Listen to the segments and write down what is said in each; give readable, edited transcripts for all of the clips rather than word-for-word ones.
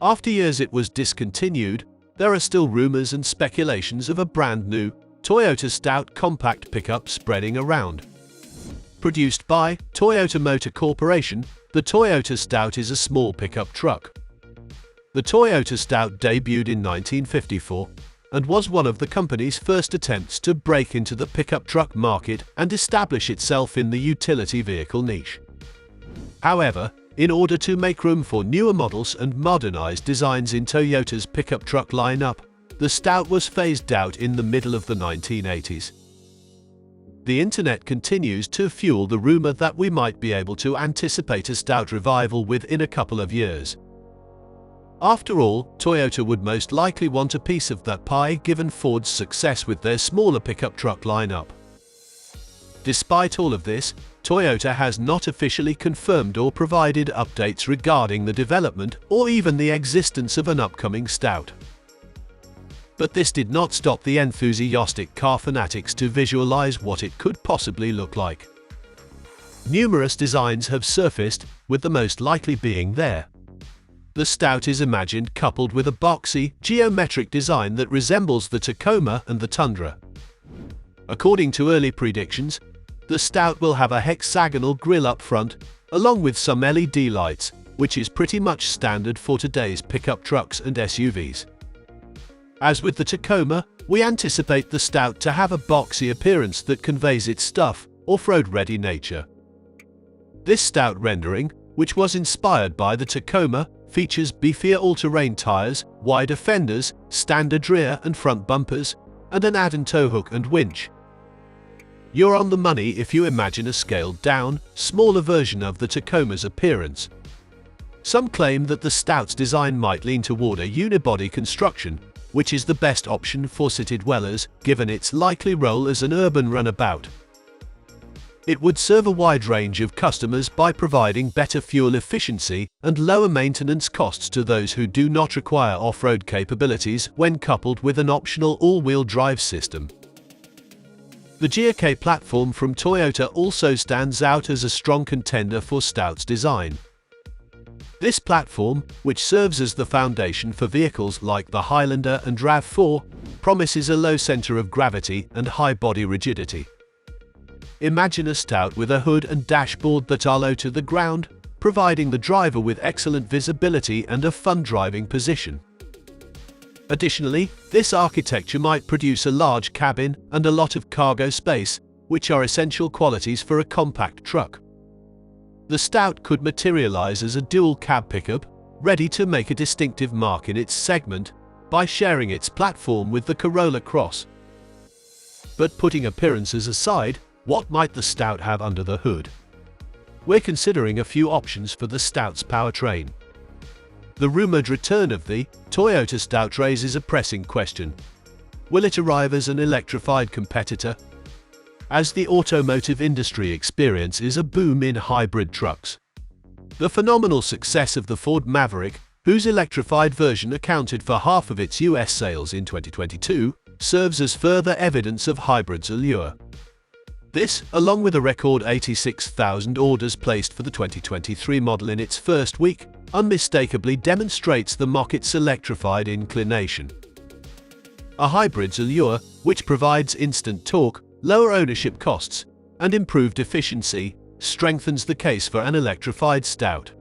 After years it was discontinued, there are still rumors and speculations of a brand new Toyota Stout compact pickup spreading around. Produced by Toyota Motor Corporation, the Toyota Stout is a small pickup truck. The Toyota Stout debuted in 1954 and was one of the company's first attempts to break into the pickup truck market and establish itself in the utility vehicle niche. However, in order to make room for newer models and modernized designs in Toyota's pickup truck lineup, the Stout was phased out in the middle of the 1980s. The internet continues to fuel the rumor that we might be able to anticipate a Stout revival within a couple of years. After all, Toyota would most likely want a piece of that pie given Ford's success with their smaller pickup truck lineup. Despite all of this, Toyota has not officially confirmed or provided updates regarding the development or even the existence of an upcoming Stout. But this did not stop the enthusiastic car fanatics to visualize what it could possibly look like. Numerous designs have surfaced, with the most likely being there. The Stout is imagined coupled with a boxy, geometric design that resembles the Tacoma and the Tundra. According to early predictions, the Stout will have a hexagonal grille up front, along with some LED lights, which is pretty much standard for today's pickup trucks and SUVs. As with the Tacoma, we anticipate the Stout to have a boxy appearance that conveys its tough, off-road-ready nature. This Stout rendering, which was inspired by the Tacoma, features beefier all-terrain tires, wider fenders, standard rear and front bumpers, and an add-on tow hook and winch. You're on the money if you imagine a scaled-down, smaller version of the Tacoma's appearance. Some claim that the Stout's design might lean toward a unibody construction, which is the best option for city dwellers, given its likely role as an urban runabout. It would serve a wide range of customers by providing better fuel efficiency and lower maintenance costs to those who do not require off-road capabilities when coupled with an optional all-wheel drive system. The GRK platform from Toyota also stands out as a strong contender for Stout's design. This platform, which serves as the foundation for vehicles like the Highlander and RAV4, promises a low center of gravity and high body rigidity. Imagine a Stout with a hood and dashboard that are low to the ground, providing the driver with excellent visibility and a fun driving position. Additionally, this architecture might produce a large cabin and a lot of cargo space, which are essential qualities for a compact truck. The Stout could materialize as a dual-cab pickup, ready to make a distinctive mark in its segment by sharing its platform with the Corolla Cross. But putting appearances aside, what might the Stout have under the hood? We're considering a few options for the Stout's powertrain. The rumored return of the Toyota Stout raises a pressing question. Will it arrive as an electrified competitor? As the automotive industry experiences a boom in hybrid trucks. The phenomenal success of the Ford Maverick, whose electrified version accounted for half of its US sales in 2022, serves as further evidence of hybrid's allure. This, along with a record 86,000 orders placed for the 2023 model in its first week, unmistakably demonstrates the market's electrified inclination. A hybrid's allure, which provides instant torque, lower ownership costs, and improved efficiency, strengthens the case for an electrified Stout.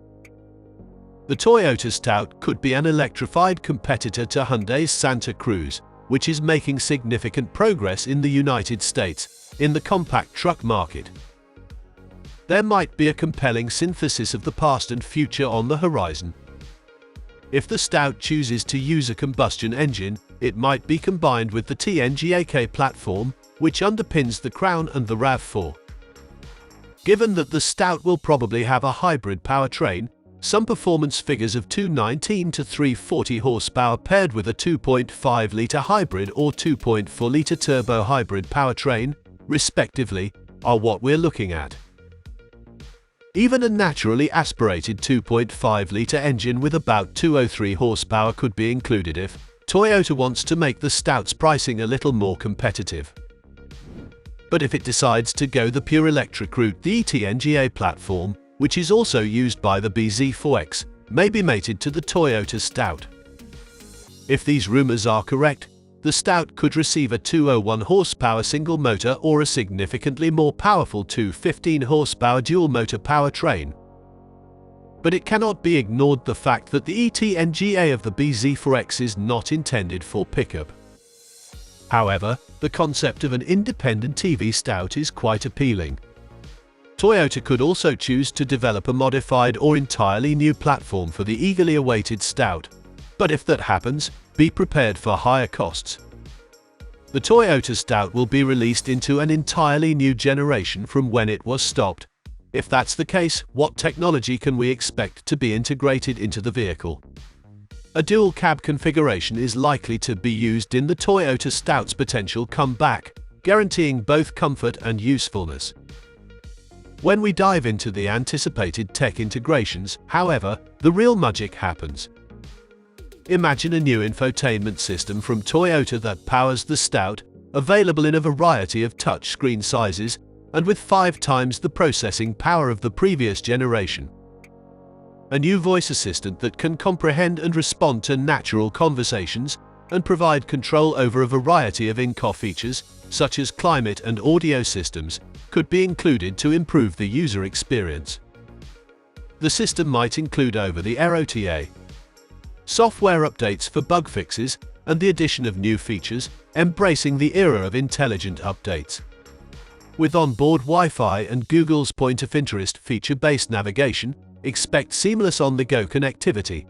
The Toyota Stout could be an electrified competitor to Hyundai's Santa Cruz, which is making significant progress in the United States in the compact truck market. There might be a compelling synthesis of the past and future on the horizon. If the Stout chooses to use a combustion engine, it might be combined with the TNGA platform, which underpins the Crown and the RAV4. Given that the Stout will probably have a hybrid powertrain, some performance figures of 219 to 340 horsepower paired with a 2.5-litre hybrid or 2.4-litre turbo hybrid powertrain, respectively, are what we're looking at. Even a naturally aspirated 2.5-litre engine with about 203 horsepower could be included if Toyota wants to make the Stout's pricing a little more competitive. But if it decides to go the pure electric route, the TNGA platform, which is also used by the BZ4X, may be mated to the Toyota Stout. If these rumors are correct, the Stout could receive a 201 horsepower single motor or a significantly more powerful 215 horsepower dual motor powertrain. But it cannot be ignored the fact that the ETNGA of the BZ4X is not intended for pickup. However, the concept of an independent TV Stout is quite appealing. Toyota could also choose to develop a modified or entirely new platform for the eagerly awaited Stout. But if that happens, be prepared for higher costs. The Toyota Stout will be released into an entirely new generation from when it was stopped. If that's the case, what technology can we expect to be integrated into the vehicle? A dual cab configuration is likely to be used in the Toyota Stout's potential comeback, guaranteeing both comfort and usefulness. When we dive into the anticipated tech integrations, however, the real magic happens. Imagine a new infotainment system from Toyota that powers the Stout, available in a variety of touchscreen sizes and with 5 times the processing power of the previous generation. A new voice assistant that can comprehend and respond to natural conversations and provide control over a variety of in-car features, such as climate and audio systems, could be included to improve the user experience. The system might include over-the-air OTA, software updates for bug fixes, and the addition of new features, embracing the era of intelligent updates. With onboard Wi-Fi and Google's point of interest feature-based navigation, expect seamless on-the-go connectivity.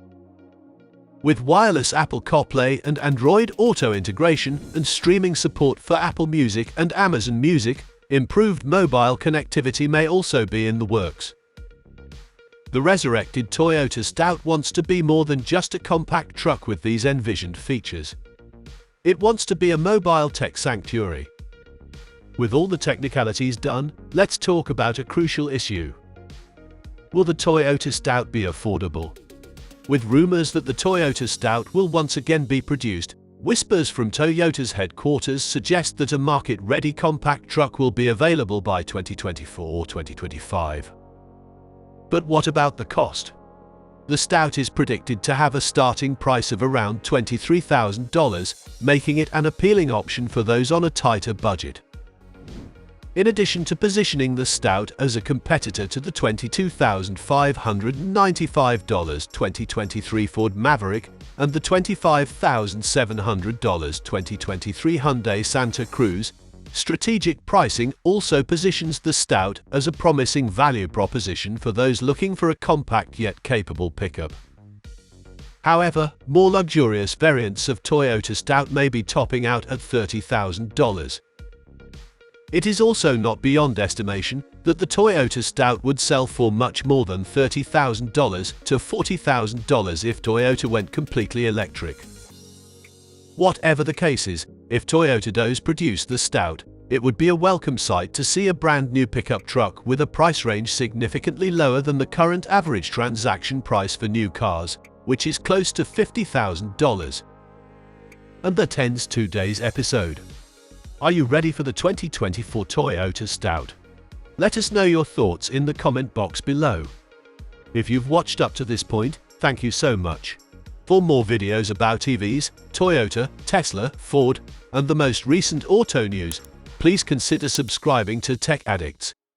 With wireless Apple CarPlay and Android Auto integration and streaming support for Apple Music and Amazon Music, improved mobile connectivity may also be in the works. The resurrected Toyota Stout wants to be more than just a compact truck with these envisioned features. It wants to be a mobile tech sanctuary. With all the technicalities done, let's talk about a crucial issue. Will the Toyota Stout be affordable? With rumors that the Toyota Stout will once again be produced, whispers from Toyota's headquarters suggest that a market-ready compact truck will be available by 2024 or 2025. But what about the cost? The Stout is predicted to have a starting price of around $23,000, making it an appealing option for those on a tighter budget. In addition to positioning the Stout as a competitor to the $22,595 2023 Ford Maverick and the $25,700 2023 Hyundai Santa Cruz, strategic pricing also positions the Stout as a promising value proposition for those looking for a compact yet capable pickup. However, more luxurious variants of Toyota Stout may be topping out at $30,000. It is also not beyond estimation that the Toyota Stout would sell for much more than $30,000 to $40,000 if Toyota went completely electric. Whatever the case is, if Toyota does produce the Stout, it would be a welcome sight to see a brand new pickup truck with a price range significantly lower than the current average transaction price for new cars, which is close to $50,000. And that ends today's episode. Are you ready for the 2024 Toyota Stout? Let us know your thoughts in the comment box below. If you've watched up to this point, thank you so much. For more videos about EVs, Toyota, Tesla, Ford, and the most recent auto news, please consider subscribing to Tech Addicts.